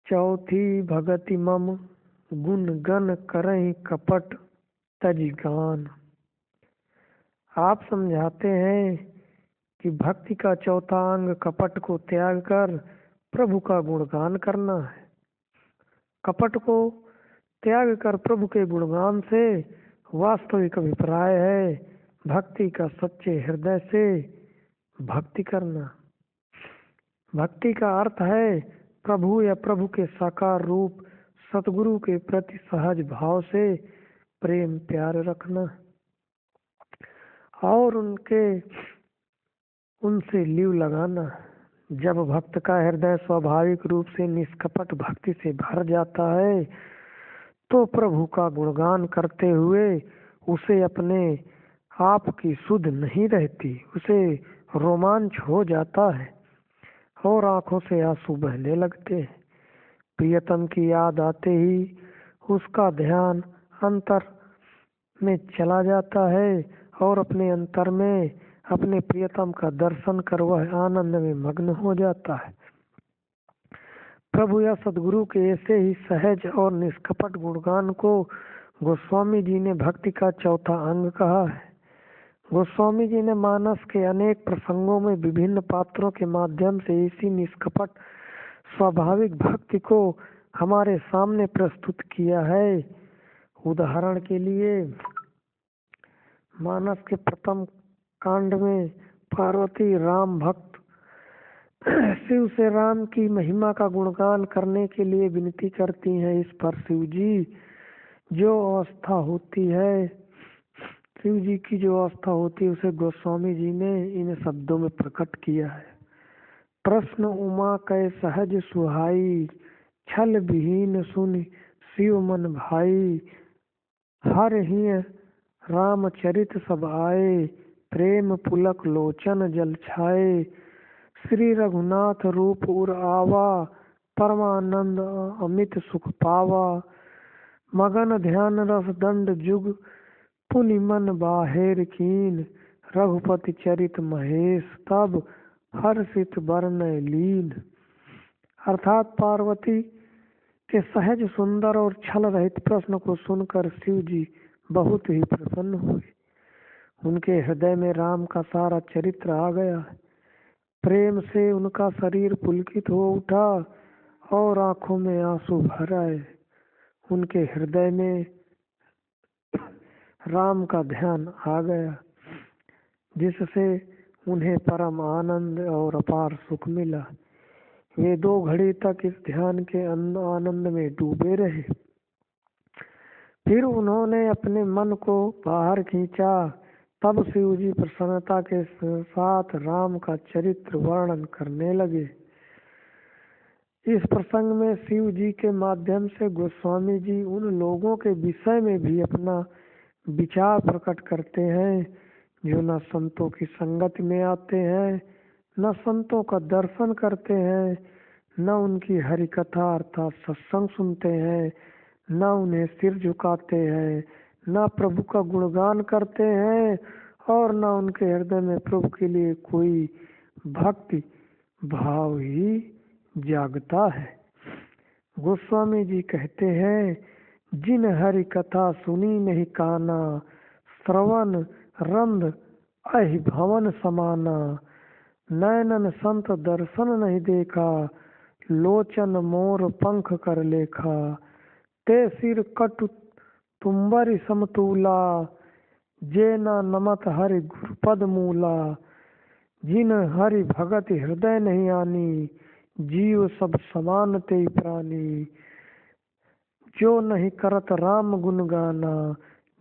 चौथी भगति मम गुण गन करहि कपट तज गान। आप समझाते हैं कि भक्ति का चौथा अंग कपट को त्याग कर प्रभु का गुणगान करना है। कपट को त्याग कर प्रभु के गुणगान से वास्तविक अभिप्राय है भक्ति का सच्चे हृदय से भक्ति करना। भक्ति का अर्थ है प्रभु या प्रभु के साकार रूप सतगुरु के प्रति सहज भाव से प्रेम प्यार रखना और उनसे लीव लगाना। जब भक्त का हृदय स्वाभाविक रूप से निष्कपट भक्ति से भर जाता है तो प्रभु का गुणगान करते हुए उसे अपने आप की सुध नहीं रहती, उसे रोमांच हो जाता है और आंखों से आंसू बहने लगते हैं। प्रियतम की याद आते ही उसका ध्यान अंतर में चला जाता है और अपने अंतर में अपने प्रियतम का दर्शन कर वह आनंद में मग्न हो जाता है। प्रभु या सदगुरु के ऐसे ही सहज और निष्कपट गुणगान को गोस्वामी जी ने भक्ति का चौथा अंग कहा है। गोस्वामी जी ने मानस के अनेक प्रसंगों में विभिन्न पात्रों के माध्यम से इसी निष्कपट स्वाभाविक भक्ति को हमारे सामने प्रस्तुत किया है। उदाहरण के लिए मानस के प्रथम कांड में पार्वती राम भक्त शिव से राम की महिमा का गुणगान करने के लिए विनती करती हैं। इस पर शिव जी जो अवस्था होती है, शिव जी की जो अवस्था होती है उसे गोस्वामी जी ने इन शब्दों में प्रकट किया है। प्रश्न उमा कै सहज सुहाई, छल विहीन सुन शिव मन भाई। हर ही रामचरित सब आए, प्रेम पुलक लोचन जल छाए। श्री रघुनाथ रूप उर आवा, परमानंद अमित सुख पावा। मगन ध्यान रस दंड जुग, पुनि मन बाहेर कीन। रघुपति चरित महेश, तब हर्षित बरनय लीन। अर्थात पार्वती के सहज सुंदर और छल रहित प्रश्न को सुनकर शिव जी बहुत ही प्रसन्न हुए। उनके हृदय में राम का सारा चरित्र आ गया। प्रेम से उनका शरीर पुलकित हो उठा और आंखों में आंसू भर आए। उनके हृदय में राम का ध्यान आ गया जिससे उन्हें परम आनंद और अपार सुख मिला। वे 2 घड़ी तक इस ध्यान के आनंद में डूबे रहे। फिर उन्होंने अपने मन को बाहर खींचा। तब शिव जी प्रसन्नता के साथ राम का चरित्र वर्णन करने लगे। इस प्रसंग में शिव जी के माध्यम से गोस्वामी जी उन लोगों के विषय में भी अपना विचार प्रकट करते हैं जो न संतों की संगति में आते हैं, न संतों का दर्शन करते हैं, न उनकी हरि कथा अर्थात सत्संग सुनते हैं, न उन्हें सिर झुकाते हैं, न प्रभु का गुणगान करते हैं और न उनके हृदय में प्रभु के लिए कोई भक्ति भाव ही जागता है। गोस्वामी जी कहते हैं, जिन हरि कथा सुनी नहीं काना, श्रवण रंध अहि भवन समाना। नयनन संत दर्शन नहीं देखा, लोचन मोर पंख कर लेखा। ते सिर कटु तुम्बरि समतूला, जे न नमत हरि गुरुपद मूला। जिन हरि भगत हृदय नहीं आनी, जीव सब समान ते प्राणी। जो नहीं करत राम गुण गाना,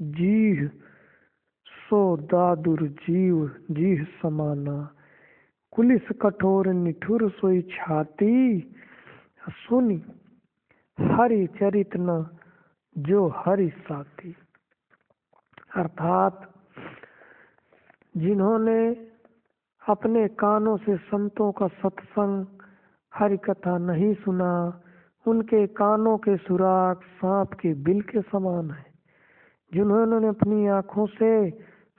जीह सो दादुर जीव जीह समाना। कुलिस कठोर निठुर सोई छाती, सुनी हरि चरित न जो हरि साथी। अर्थात जिन्होंने अपने कानों से संतों का सत्संग हरि कथा नहीं सुना, उनके कानों के सुराग सांप के बिल के समान है। जिन्होंने अपनी आंखों से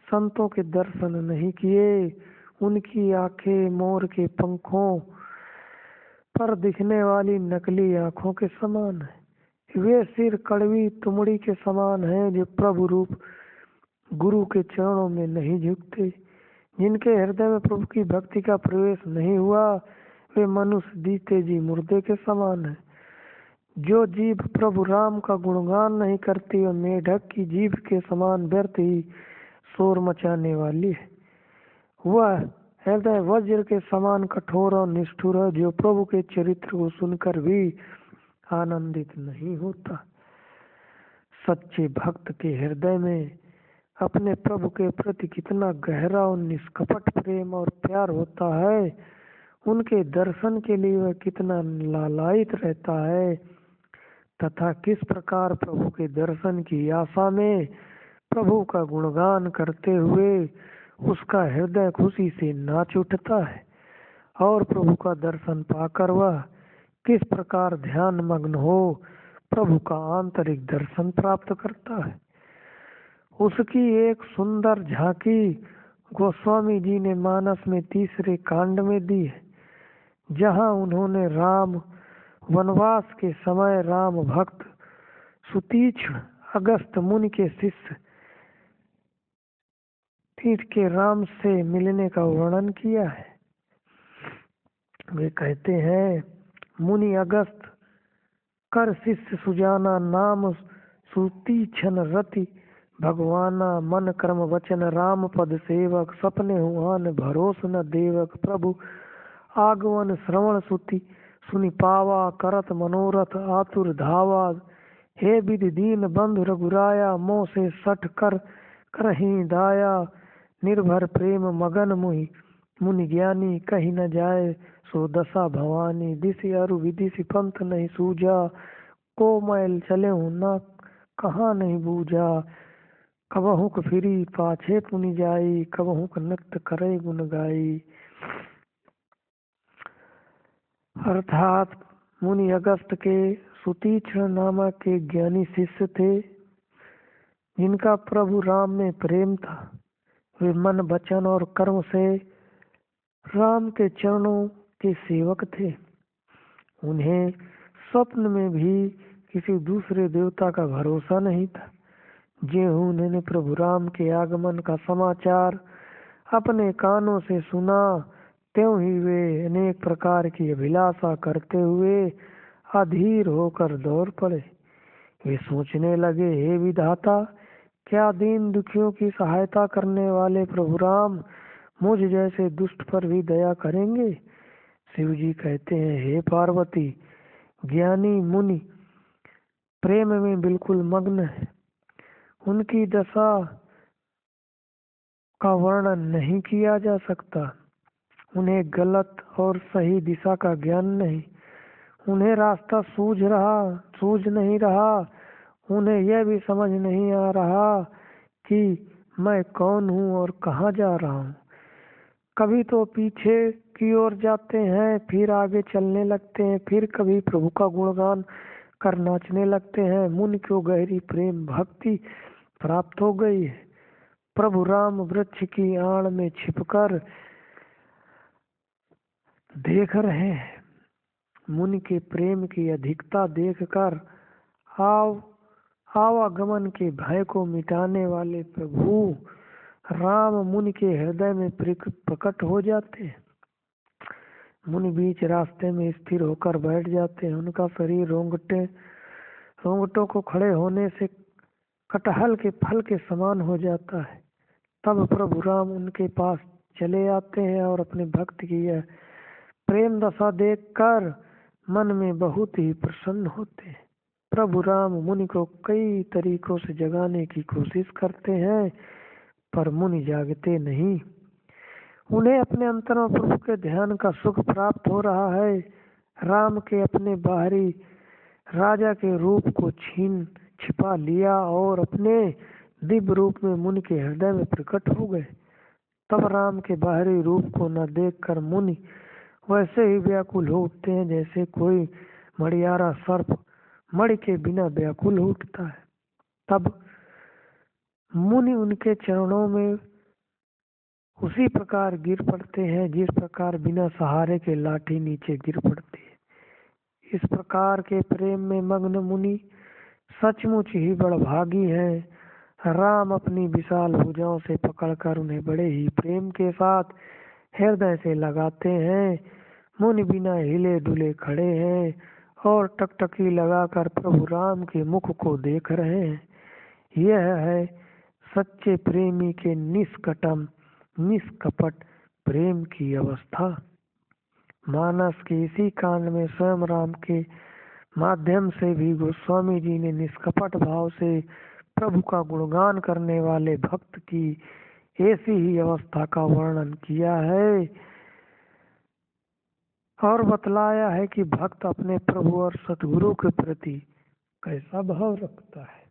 संतों के दर्शन नहीं किए, उनकी आंखें मोर के पंखों पर दिखने वाली नकली आंखों के समान है। वे सिर कड़वी तुमड़ी के समान हैं जो प्रभु रूप गुरु के चरणों में नहीं झुकते। जिनके हृदय में प्रभु की भक्ति का प्रवेश नहीं हुआ वे मनुष्य जीते जी मुर्दे के समान है। जो जीभ प्रभु राम का गुणगान नहीं करती और मेढक की जीभ के समान व्यर्थ ही शोर मचाने वाली है। वह हृदय वज्र के समान कठोर और निष्ठुर है जो प्रभु के चरित्र को सुनकर भी आनंदित नहीं होता। सच्चे भक्त के हृदय में अपने प्रभु के प्रति कितना गहरा और निष्कपट प्रेम और प्यार होता है, उनके दर्शन के लिए वह कितना लालायित रहता है तथा किस प्रकार प्रभु के दर्शन की आशा में प्रभु का गुणगान करते हुए उसका हृदय खुशी से नाच उठता है और प्रभु का दर्शन पाकर वह किस प्रकार ध्यान मग्न हो प्रभु का आंतरिक दर्शन प्राप्त करता है। उसकी एक सुंदर झांकी गोस्वामी जी ने मानस में तीसरे कांड में दी है, जहां उन्होंने राम वनवास के समय राम भक्त सुतीक्ष्ण अगस्त मुनि के शिष्य तीर्थ के राम से मिलने का वर्णन किया है। वे कहते हैं, मुनि अगस्त कर शिष्य सुजाना नाम सुतीक्ष्ण रति भगवाना मन कर्म वचन राम पद सेवक सपने हुआन भरोस न देवक प्रभु आगवन श्रवण सुति सुनि पावा करत मनोरथ आतुर धावा हे विधि दीन बंधु रघुराया मोह से सठ कर करही दाया निर्भर प्रेम मगन मुहि मुनि ज्ञानी कही न जाए सो दशा भवानी दिशि अरु विदिशि पंथ नहीं सूझा को मैल चले न कहाँ नहीं बूझा कबहुक फिरी पाछे पुनि जाई कबहुक नृत्य करे गुण गाई। अर्थात मुनि अगस्त के सुतीक्ष्ण नामक के ज्ञानी शिष्य थे जिनका प्रभु राम में प्रेम था। वे मन वचन और कर्म से राम के चरणों के सेवक थे। उन्हें स्वप्न में भी किसी दूसरे देवता का भरोसा नहीं था। जेहू उन्होंने प्रभु राम के आगमन का समाचार अपने कानों से सुना त्यों ही वे अनेक प्रकार की अभिलाषा करते हुए अधीर होकर दौड़ पड़े। वे सोचने लगे, हे विधाता, क्या दीन दुखियों की सहायता करने वाले प्रभु राम मुझ जैसे दुष्ट पर भी दया करेंगे? शिव जी कहते हैं, हे पार्वती, ज्ञानी मुनि प्रेम में बिल्कुल मग्न है। उनकी दशा का वर्णन नहीं किया जा सकता। उन्हें गलत और सही दिशा का ज्ञान नहीं। उन्हें रास्ता सूझ नहीं रहा। उन्हें यह भी समझ नहीं आ रहा कि मैं कौन हूँ और कहाँ जा रहा हूँ। कभी तो पीछे की ओर जाते हैं, फिर आगे चलने लगते हैं, फिर कभी प्रभु का गुणगान कर नाचने लगते हैं। मुनि को गहरी प्रेम भक्ति प्राप्त हो गई है। प्रभु राम वृक्ष की आड़ में छिपकर देख रहे हैं। मुनि के प्रेम की अधिकता देखकर आवागमन के भय को मिटाने वाले प्रभु राम मुनि के हृदय में प्रकट हो जाते हैं। मुनि बीच रास्ते में स्थिर होकर बैठ जाते हैं। उनका शरीर रोंगटों को खड़े होने से कटहल के फल के समान हो जाता है। तब प्रभु राम उनके पास चले आते हैं और अपने भक्त की यह प्रेम दशा देखकर मन में बहुत ही प्रसन्न होते हैं। प्रभु राम मुनि को कई तरीकों से जगाने की कोशिश करते हैं, पर मुनि जागते नहीं। उन्हें अपने अंतर में प्रभु के ध्यान का सुख प्राप्त हो रहा है। राम के अपने बाहरी राजा के रूप को छिपा लिया और अपने दिव्य रूप में मुनि के हृदय में प्रकट हो गए। तब राम के बाहरी रूप को न देखकर मुनि वैसे ही व्याकुल हो उठते हैं जैसे कोई मड़ियारा सर्प मणि के बिना व्याकुल हो उठता है। तब मुनि उनके चरणों में उसी प्रकार गिर पड़ते हैं जिस प्रकार बिना सहारे के लाठी नीचे गिर पड़ती है। इस प्रकार के प्रेम में मग्न मुनि सचमुच ही बड़भागी हैं। राम अपनी विशाल भुजाओं से पकड़कर उन्हें बड़े ही प्रेम के साथ हृदय से लगाते हैं। मुनि बिना हिले डुले खड़े हैं और टकटकी लगाकर प्रभु राम के मुख को देख रहे हैं। यह है सच्चे प्रेमी के निष्कटम निष्कपट प्रेम की अवस्था। मानस के इसी कांड में स्वयं राम के माध्यम से भी गोस्वामी जी ने निष्कपट भाव से प्रभु का गुणगान करने वाले भक्त की ऐसी ही अवस्था का वर्णन किया है और बतलाया है कि भक्त अपने प्रभु और सतगुरु के प्रति कैसा भाव रखता है।